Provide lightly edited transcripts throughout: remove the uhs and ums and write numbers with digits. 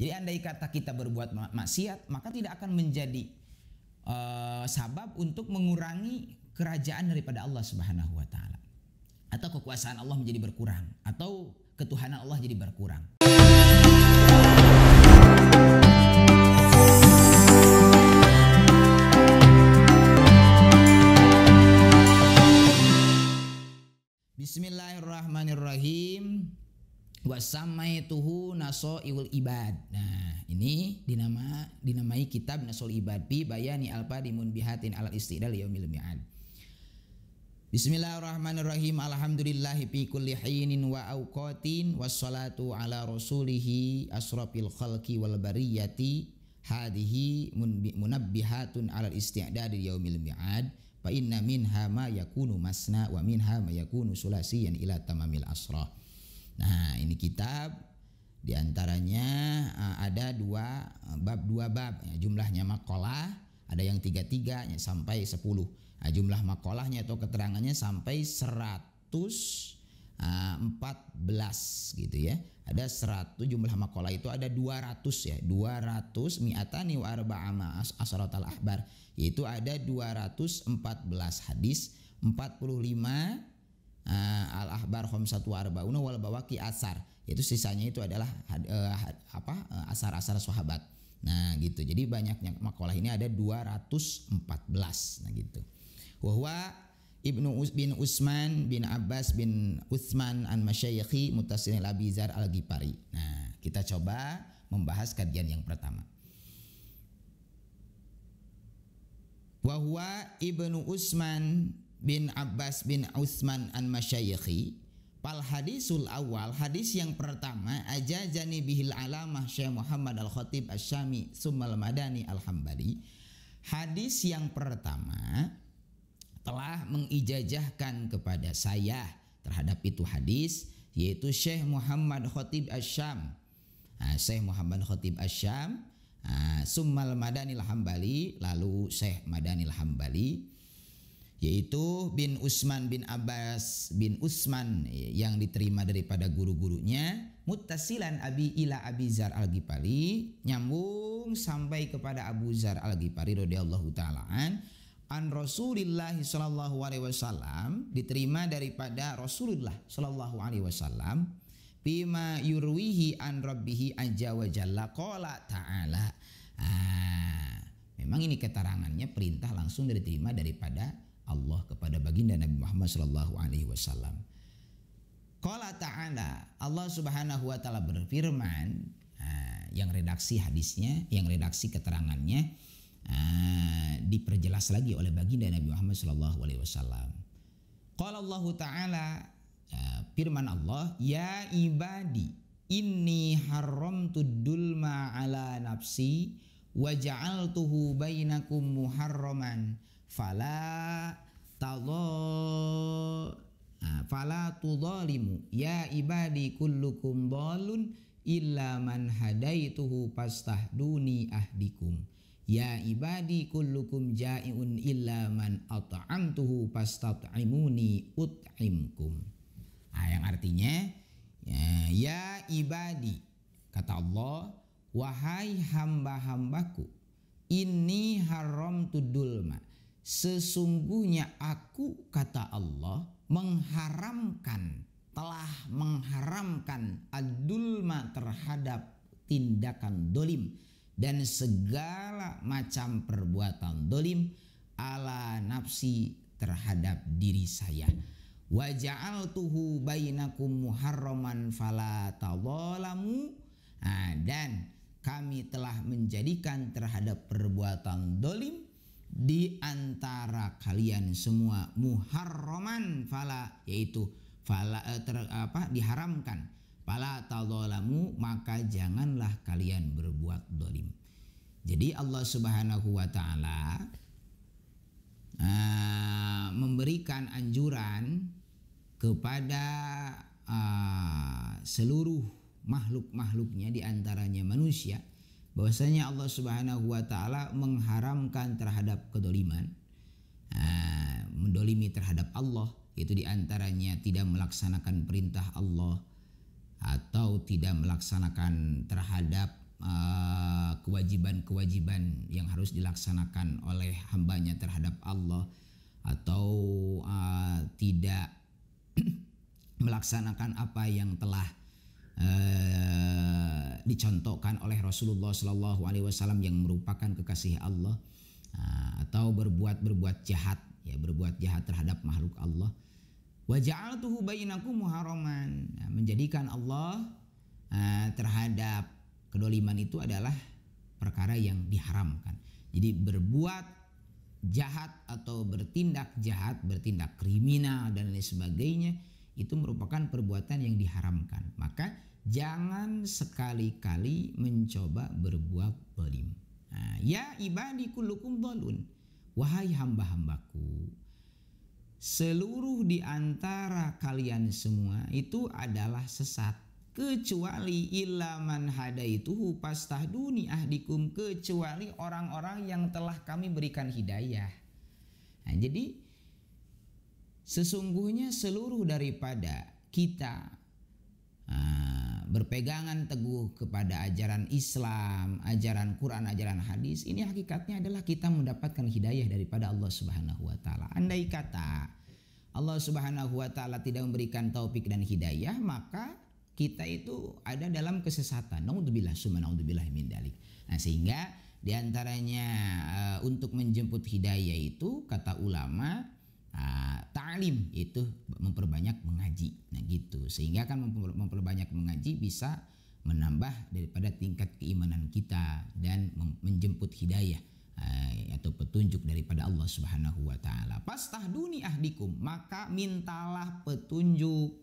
Jadi andai kata kita berbuat maksiat, maka tidak akan menjadi sabab untuk mengurangi kerajaan daripada Allah Subhanahu wa taala. Atau kekuasaan Allah menjadi berkurang, atau ketuhanan Allah jadi berkurang. Bismillahirrahmanirrahim. Wasamaituhu nasoiul ibad. Nah, ini dinamai kitab Nasoul Ibad bi bayani alfadimun bihatin alal istidal yaumil mi'ad. Bismillahirrahmanirrahim. Alhamdulillahi fi kulli hinin wa awqatin wassalatu ala rasulihi asrafil khalqi wal bariyati hadhihi munabbihatun alal istidal yaumil mi'ad. Fa inna minha ma yakunu masna wa minha ma yakunu sulasiyan ila tamamil asrah. Nah, ini kitab diantaranya ada dua bab ya, jumlahnya makalah ada yang 33 sampai 10. Nah, jumlah makalahnya atau keterangannya sampai 114 gitu ya. Ada 100 jumlah makalah itu ada 200 ya. 200 mi'atani wa arba'ama asratal ahbar, yaitu ada 214 hadis, 45 al-ahbar khamsatu arbauna wal bawaqi asar. Itu sisanya itu adalah asar-asar sahabat. Nah, gitu. Jadi banyaknya makalah ini ada 214. Nah, gitu. Wa huwa Ibnu bin Utsman bin Abbas bin Utsman an masyayikhi muttasil Abi Dzar al-Ghifari. Nah, kita coba membahas kajian yang pertama. Wa huwa Ibnu Utsman bin Abbas bin Utsman an masyayikhi. Pal hadisul awal, hadis yang pertama, ajazani bihil alamah Syekh Muhammad al-Khatib asy-Syami tsummal Madani al-Hambali. Hadis yang pertama telah mengijazahkan kepada saya terhadap itu hadis, yaitu Syekh Muhammad Khatib asy-Syam. Syekh Muhammad Khatib asy-Syam, tsummal Madani al-Hambali, lalu Syekh Madani al-Hambali, yaitu bin Utsman bin Abbas bin Utsman yang diterima daripada guru-gurunya, muttasilan abi ila Abi Dzar al-Ghifari, nyambung sampai kepada Abu Dzar al-Ghifari radhiyallahu taala an Rasulillah sallallahu alaihi wasallam, diterima daripada Rasulullah sallallahu alaihi wasallam, bima yurwihi an rabbih azza wa jalla qala ta'ala. Memang ini keterangannya perintah langsung diterima daripada Allah kepada baginda Nabi Muhammad sallallahu alaihi wasallam. Qala ta'ala, Allah Subhanahu wa taala berfirman, yang redaksi hadisnya, yang redaksi keterangannya diperjelas lagi oleh baginda Nabi Muhammad sallallahu alaihi wasallam. Qala Allah ta'ala, firman Allah, ya ibadi inni haramtud dulma ala nafsi wa ja'altuhu bainakum muharraman fala tudhalimu ya ibadi kullukum dhalun illa man hadaituhu fastahduni ahdikum ya ibadi kullukum ja'iun illa man at'amtuhu fastat'imuni ut'imkum. Yang artinya ya ibadi, kata Allah, wahai hamba-hambaku, inni haramtud dulma, sesungguhnya aku, kata Allah, telah mengharamkan ad-dulma terhadap tindakan dolim dan segala macam perbuatan dolim ala nafsi terhadap diri saya. Wa ja'altuhu bainakum muharraman fala tadzalamu, dan kami telah menjadikan terhadap perbuatan dolim di antara kalian semua muharraman, fala, yaitu diharamkan, fala tadzalamu, maka janganlah kalian berbuat dolim. Jadi Allah Subhanahu wa taala memberikan anjuran kepada seluruh makhluk-makhluknya, di antaranya manusia, bahwasanya Allah Subhanahu wa taala mengharamkan terhadap kedoliman, mendolimi terhadap Allah, itu di antaranya tidak melaksanakan perintah Allah atau tidak melaksanakan terhadap kewajiban-kewajiban yang harus dilaksanakan oleh hambanya terhadap Allah, atau tidak melaksanakan apa yang telah dicontohkan oleh Rasulullah Shallallahu Alaihi Wasallam yang merupakan kekasih Allah, atau berbuat jahat, ya berbuat jahat terhadap makhluk Allah. Wa ja'altuhu bainakum muharraman, menjadikan Allah terhadap kedoliman itu adalah perkara yang diharamkan. Jadi berbuat jahat atau bertindak jahat, bertindak kriminal dan lain sebagainya itu merupakan perbuatan yang diharamkan. Maka jangan sekali-kali mencoba berbuat zalim. Ya ibadi kullukum dhalun, wahai hamba-hambaku, seluruh di antara kalian semua itu adalah sesat, kecuali ilaman hadaituhu fastahduni ahdikum, kecuali orang-orang yang telah kami berikan hidayah. Jadi sesungguhnya seluruh daripada kita berpegangan teguh kepada ajaran Islam, ajaran Quran, ajaran hadis, ini hakikatnya adalah kita mendapatkan hidayah daripada Allah Subhanahu wa taala. Andai kata Allah Subhanahu wa taala tidak memberikan taufik dan hidayah, maka kita itu ada dalam kesesatan. Naudzubillah summa naudzubillah min dzalik. Nah, sehingga diantaranya untuk menjemput hidayah itu kata ulama ta'lim, itu memperbanyak mengaji. Nah gitu, sehingga kan memperbanyak mengaji bisa menambah daripada tingkat keimanan kita dan menjemput hidayah atau petunjuk daripada Allah Subhanahu wa taala. Fastahduni ahdikum, maka mintalah petunjuk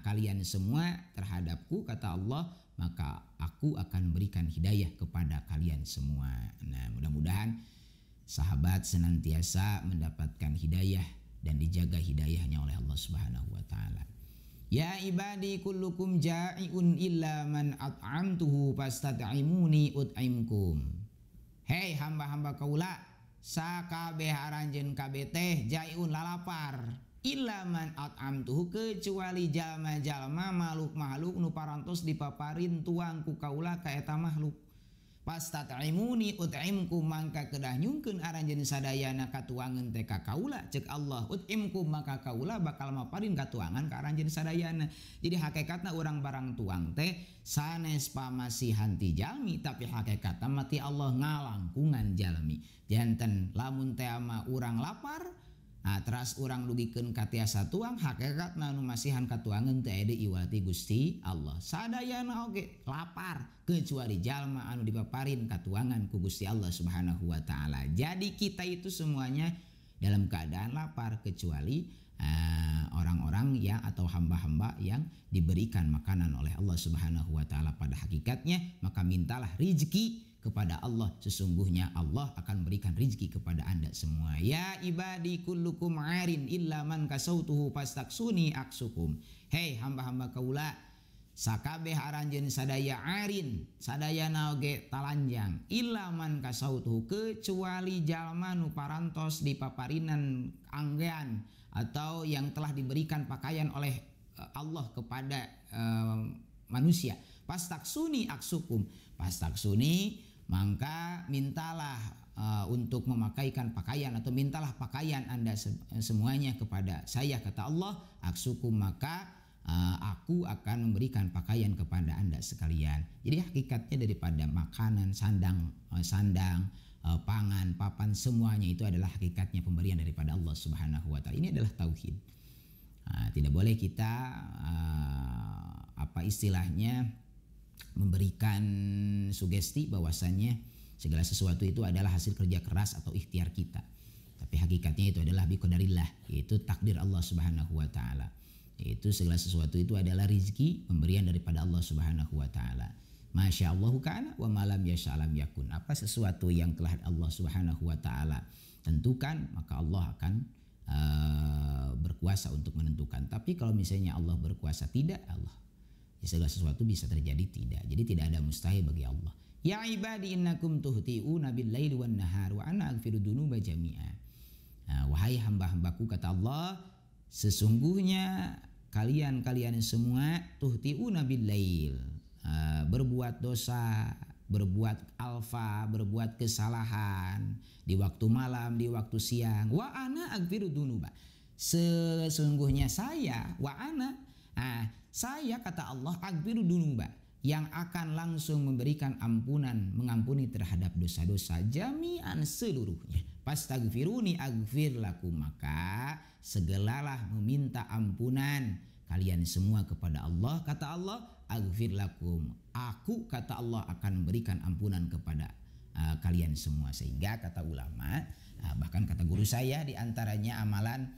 kalian semua terhadapku, kata Allah, maka aku akan berikan hidayah kepada kalian semua. Nah, mudah-mudahan sahabat senantiasa mendapatkan hidayah dan dijaga hidayahnya oleh Allah Subhanahu wa taala. Ya ibadi kullukum ja'iun illa man at'amtuhu fastat'imuni ut'imkum. Hei hamba-hamba kaula, sakabeh aranjeun kabeh teh ja'iun lalapar, illa man at'amtuhu, kecuali jalma-jalma makhluk-makhluk nu parantos dipaparin tuang ku kaula ka eta makhluk. Fastat'imuni ut'imkum, mangka kedah nyungkeun aranjeun sadayana katuangan teh ka kaula, ceuk Allah, ut'imkum, maka kaula bakal maparin katuangan ka aranjeun sadayana. Jadi hakikatna urang barang tuang teh sanes pamasihan ti jalmi, tapi hakikatna mati Allah ngalangkungan jalmi. Janten lamun teh ama urang lapar, teras urang dugikeun ka tiasa tuang, hakikatna nu masihan katuangan teh aya iwati Gusti Allah. Sadayana oge lapar, kecuali jalma anu dipaparin katuangan ku Gusti Allah Subhanahu wa taala. Jadi kita itu semuanya dalam keadaan lapar, kecuali orang-orang yang atau hamba-hamba yang diberikan makanan oleh Allah Subhanahu wa taala pada hakikatnya. Maka mintalah rezeki kepada Allah, sesungguhnya Allah akan berikan rezeki kepada anda semua. Ya ibadi kullukum arin illa man kasautuhu fastaksuni aksukum. Hei hamba-hamba kaula, sakabeh aranjeun sadaya arin, sadaya naoge talanjang, illa man kasautuhu, kecuali jalma nu parantos dipaparinan anggean atau yang telah diberikan pakaian oleh Allah kepada manusia. Fastaksuni aksukum, fastaksuni, maka mintalah untuk memakaikan pakaian, atau mintalah pakaian anda semuanya kepada saya, kata Allah, aksukum, maka aku akan memberikan pakaian kepada anda sekalian. Jadi hakikatnya daripada makanan, sandang, pangan, papan, semuanya itu adalah hakikatnya pemberian daripada Allah Subhanahu wa taala. Ini adalah tauhid. Tidak boleh kita memberikan sugesti bahwasannya segala sesuatu itu adalah hasil kerja keras atau ikhtiar kita. Tapi hakikatnya itu adalah biqadarillah, yaitu takdir Allah Subhanahu wa taala. Yaitu segala sesuatu itu adalah rizki, pemberian daripada Allah Subhanahu wa taala. Masya Allahu kana wa malam yasha lam yakun. Apa sesuatu yang telah Allah Subhanahu wa taala tentukan, maka Allah akan berkuasa untuk menentukan. Tapi kalau misalnya Allah berkuasa tidak, segala sesuatu bisa terjadi tidak. Jadi tidak ada mustahil bagi Allah. Ya ibadi innakum tuhti'una bil laili wan nahar wa ana aghfiru dzunuba jami'a. Wahai hamba-hambaku, kata Allah, sesungguhnya kalian semua tuhti'una bil lail, berbuat dosa, berbuat alfa, berbuat kesalahan di waktu malam, di waktu siang. Wa ana aghfiru dzunuba. Sesungguhnya saya, saya kata Allah aghfiru dzunuba, yang akan langsung memberikan ampunan, mengampuni terhadap dosa-dosa jami'an seluruhnya. Fastaghfiruni aghfir lakum, maka segeralah meminta ampunan kalian semua kepada Allah. Kata Allah, aghfir lakum, aku kata Allah akan memberikan ampunan kepada kalian semua. Sehingga kata ulama, bahkan kata guru saya, di antaranya amalan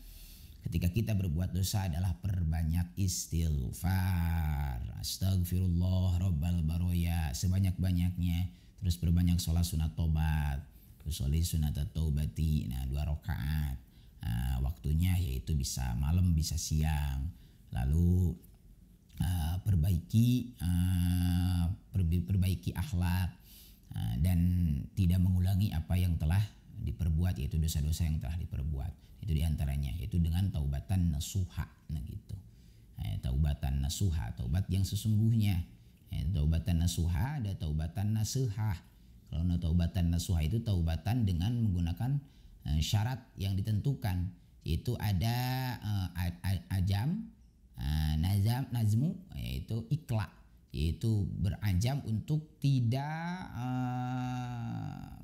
ketika kita berbuat dosa adalah perbanyak istighfar. Astagfirullah Rabbal Baroya sebanyak-banyaknya. Terus perbanyak sholat sunat tobat. Terus sholat sunat taubati, 2 rakaat. Waktunya yaitu bisa malam bisa siang. Lalu perbaiki akhlak dan tidak mengulangi apa yang telah diperbuat, yaitu dosa-dosa yang telah diperbuat. Itu diantaranya, yaitu dengan taubatan nasuha, gitu. Taubatan nasuha, taubat yang sesungguhnya. Taubatan nasuha, ada taubatan nasihah. Kalau taubatan nasuha itu taubatan dengan menggunakan syarat yang ditentukan, yaitu ada ajam, nazmu, yaitu ikla, yaitu berazam untuk tidak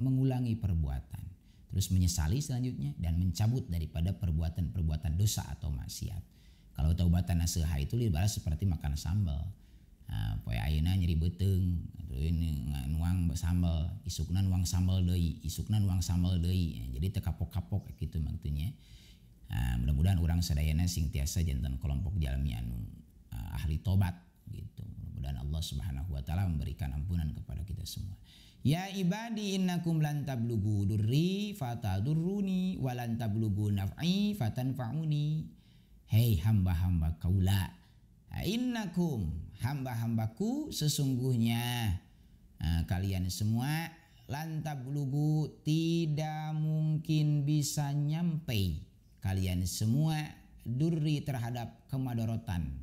mengulangi perbuatan. Terus menyesali selanjutnya dan mencabut daripada perbuatan-perbuatan dosa atau maksiat. Kalau taubatan nasuha itu dibalas seperti makan sambal. Poe ayeuna nyeri beuteung, ini nuang sambal, isukna nuang sambal deui, jadi teu kapok-kapok kitu maksudnya. Mudah-mudahan urang sadayana sing tiasa janten kelompok jalmi anu ahli tobat gitu. Mudah-mudahan Allah Subhanahu wa taala memberikan ampunan kepada kita semua. Ya ibadi innakum lan tablughu durri fatadurruni wa lan tablughu naf'i fatanfa'uni. Hei hamba-hamba kaula, innakum, hamba-hambaku, sesungguhnya kalian semua, lan tablughu, tidak mungkin bisa nyampai kalian semua, durri, terhadap kemadorotan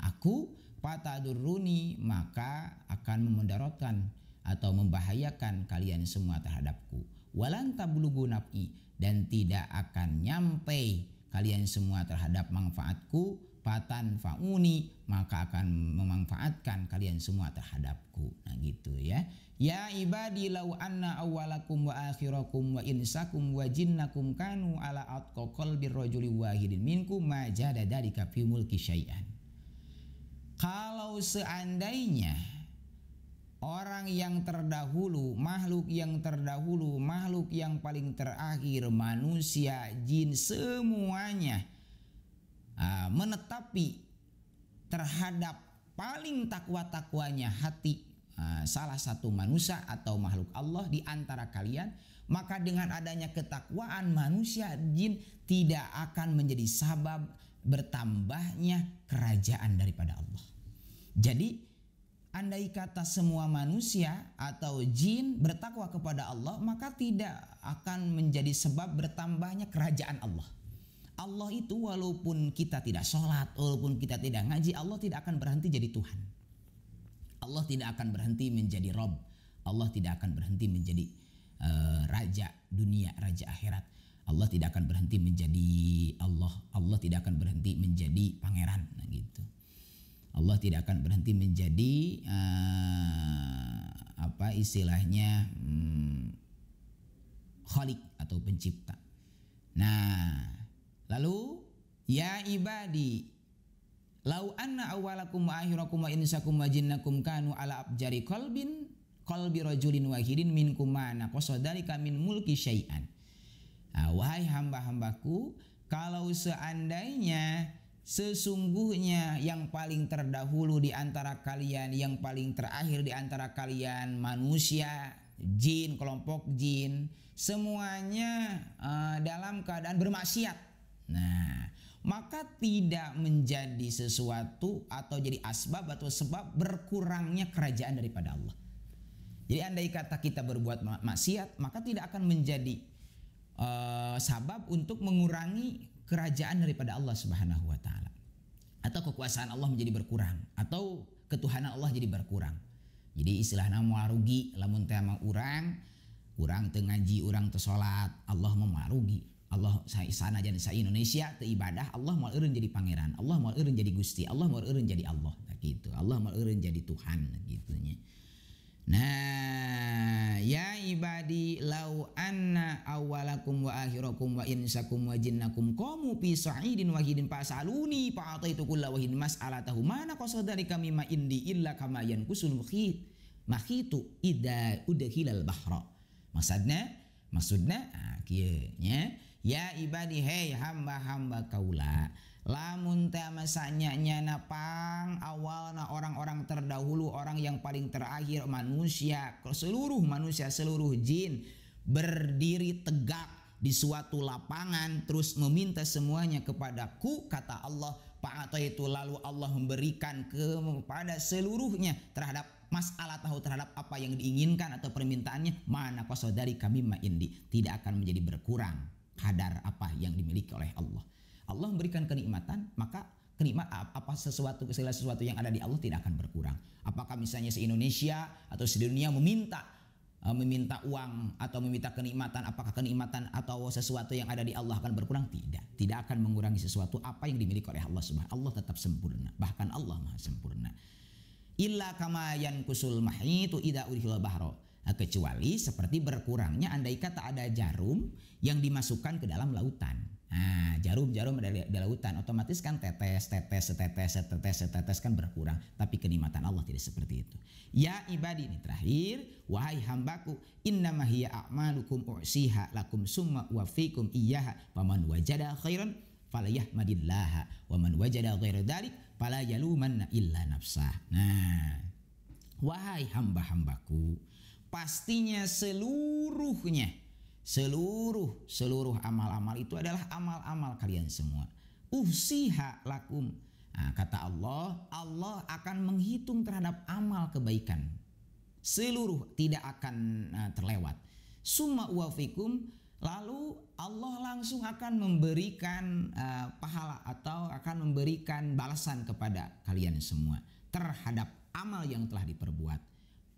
aku, fatadurruni, maka akan memudaratkan atau membahayakan kalian semua terhadapku. Walan tablughu naf'i, dan tidak akan nyampe kalian semua terhadap manfaatku, fatan fauni, maka akan memanfaatkan kalian semua terhadapku. Nah gitu ya. Ya ibadi law anna awwalakum wa akhirakum wa insakum wa jinnakum kanu ala atqa qalbi rajuli wahidin minkum ma jada dzalika fi mulki syai'an. Kalau seandainya orang yang terdahulu, makhluk yang terdahulu, makhluk yang paling terakhir, manusia, jin, semuanya menetapi terhadap paling takwa-takwanya hati salah satu manusia atau makhluk Allah di antara kalian, maka dengan adanya ketakwaan manusia, jin tidak akan menjadi sabab bertambahnya kerajaan daripada Allah. Jadi andai kata semua manusia atau jin bertakwa kepada Allah, maka tidak akan menjadi sebab bertambahnya kerajaan Allah. Allah itu walaupun kita tidak sholat, walaupun kita tidak ngaji, Allah tidak akan berhenti jadi Tuhan. Allah tidak akan berhenti menjadi Rob. Allah tidak akan berhenti menjadi Raja dunia, Raja akhirat. Allah tidak akan berhenti menjadi Allah. Allah tidak akan berhenti menjadi pangeran. Nah gitu. Allah tidak akan berhenti menjadi apa istilahnya khalik atau pencipta. Nah, lalu ya ibadi lau anna awwalakum wa akhirakum wa insakum wa jinnakum kanu ala abjari qalbi rajulin wahidin minkum ma naqasa dzalika min mulki syai'an. Wahai hamba-hambaku, kalau seandainya sesungguhnya yang paling terdahulu di antara kalian, yang paling terakhir di antara kalian, manusia, jin, kelompok jin, semuanya dalam keadaan bermaksiat. Nah, maka tidak menjadi sesuatu atau jadi asbab atau sebab berkurangnya kerajaan daripada Allah. Jadi andai kata kita berbuat maksiat, maka tidak akan menjadi sabab untuk mengurangi kerajaan daripada Allah Subhanahu wa taala. atau kekuasaan Allah menjadi berkurang, atau ketuhanan Allah jadi berkurang. Jadi istilahnya mau rugi lamun teh mah urang teu ngaji, urang teu salat, Allah mah rugi. Allah sana jadi sa Indonesia teu ibadah, Allah moal eureun jadi pangeran, Allah moal eureun jadi Gusti, Allah moal eureun jadi Allah gitu. Allah moal eureun jadi Tuhan gitu nya. Nah, ya ibadi law anna awwalakum wa akhirakum wa insakum wa jinnakum qamu fi sa'idin wahidin fasaluni fa'ataitu kulla wahidin mas'alatahu mana qasadalika mimma indi illa kama yankusul makhitu idza udkhilal bahra. Maksudna kieu nya, ya ibadi hei hamba-hamba kaula, lamun teh masanya nyana pang awalna orang-orang terdahulu, orang yang paling terakhir manusia, seluruh manusia, seluruh jin berdiri tegak di suatu lapangan terus meminta semuanya kepadaku, kata Allah, itu lalu Allah memberikan kepada seluruhnya terhadap masalah tahu terhadap apa yang diinginkan atau permintaannya, mana qasodari kami ma indi, tidak akan menjadi berkurang kadar apa yang dimiliki oleh Allah. Allah memberikan kenikmatan, maka segala sesuatu yang ada di Allah tidak akan berkurang. Apakah misalnya se-Indonesia atau sedunia meminta uang atau meminta kenikmatan, apakah kenikmatan atau sesuatu yang ada di Allah akan berkurang? Tidak akan mengurangi sesuatu apa yang dimiliki oleh Allah Subhanahu. Allah tetap sempurna, bahkan Allah Maha sempurna. Illa kama yankusul mahitu idza udkhilal bahra, kecuali seperti berkurangnya andai kata ada jarum yang dimasukkan ke dalam lautan. Nah, jarum ada di lautan, otomatis kan tetes kan berkurang. Tapi kenikmatan Allah tidak seperti itu. Ya ibadi, ini terakhir, wahai hambaku, innama hiya a'malukum u'siha lakum summa wafikum iyyaha faman wajada khairan falyahmadillaha wa man wajada ghaira dzalik fala yalumanna illa nafsah. Nah, wahai hamba-hambaku, pastinya seluruh amal-amal itu adalah amal-amal kalian semua. Uhsiha lakum. Nah, kata Allah akan menghitung terhadap amal kebaikan. Seluruh tidak akan terlewat. Summa uwafikum, lalu Allah langsung akan memberikan pahala atau akan memberikan balasan kepada kalian semua terhadap amal yang telah diperbuat.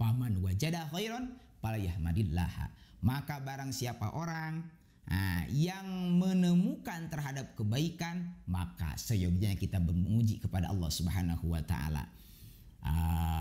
Paman wajada khairan falyahmadillah. Maka barang siapa orang yang menemukan terhadap kebaikan, maka seyogyanya kita memuji kepada Allah Subhanahu wa taala.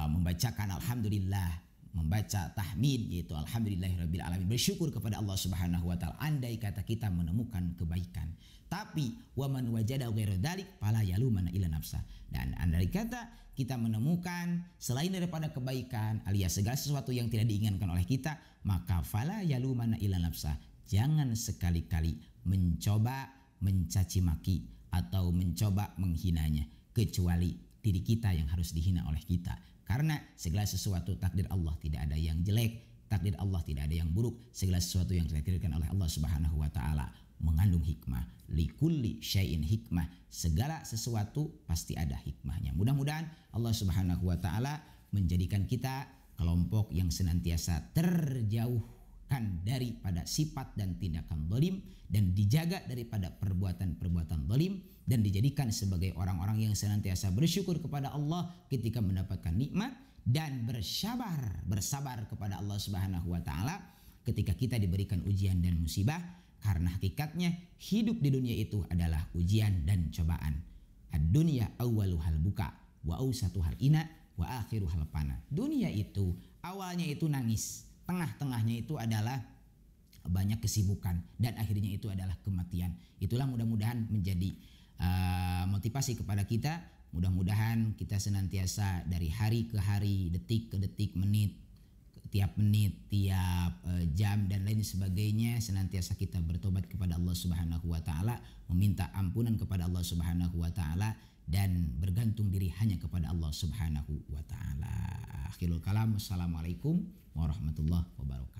Membacakan alhamdulillah, membaca tahmid yaitu alhamdulillahirabbil alamin, bersyukur kepada Allah Subhanahu wa taala andai kata kita menemukan kebaikan. Tapi wa man wajada ghaira dzalik fala yalumana illa nafsa, dan andai kata kita menemukan selain daripada kebaikan alias segala sesuatu yang tidak diinginkan oleh kita, maka fala yalumana illa nafsa, jangan sekali-kali mencoba mencaci maki atau mencoba menghinanya, kecuali diri kita yang harus dihina oleh kita. Karena segala sesuatu takdir Allah tidak ada yang jelek, takdir Allah tidak ada yang buruk. Segala sesuatu yang ditakdirkan oleh Allah Subhanahu wa taala mengandung hikmah. Likulli syai'in hikmah. Segala sesuatu pasti ada hikmahnya. Mudah-mudahan Allah Subhanahu wa taala menjadikan kita kelompok yang senantiasa terjauhkan daripada sifat dan tindakan zalim, dan dijaga daripada perbuatan-perbuatan zalim, dan dijadikan sebagai orang-orang yang senantiasa bersyukur kepada Allah ketika mendapatkan nikmat, dan bersabar kepada Allah Subhanahu wa taala ketika kita diberikan ujian dan musibah, karena hakikatnya hidup di dunia itu adalah ujian dan cobaan. Ad-dunya awwaluhal buka wa awsatuhal ina wa akhiruhal pana. Dunia itu awalnya itu nangis, tengah-tengahnya itu adalah banyak kesibukan, dan akhirnya itu adalah kematian. Itulah mudah-mudahan menjadi motivasi kepada kita. Mudah-mudahan kita senantiasa dari hari ke hari, detik ke detik, tiap jam dan lain sebagainya, senantiasa kita bertobat kepada Allah Subhanahu wa taala, meminta ampunan kepada Allah Subhanahu wa taala, dan bergantung diri hanya kepada Allah Subhanahu wa taala. Akhirul kalam, assalamualaikum warahmatullahi wabarakatuh.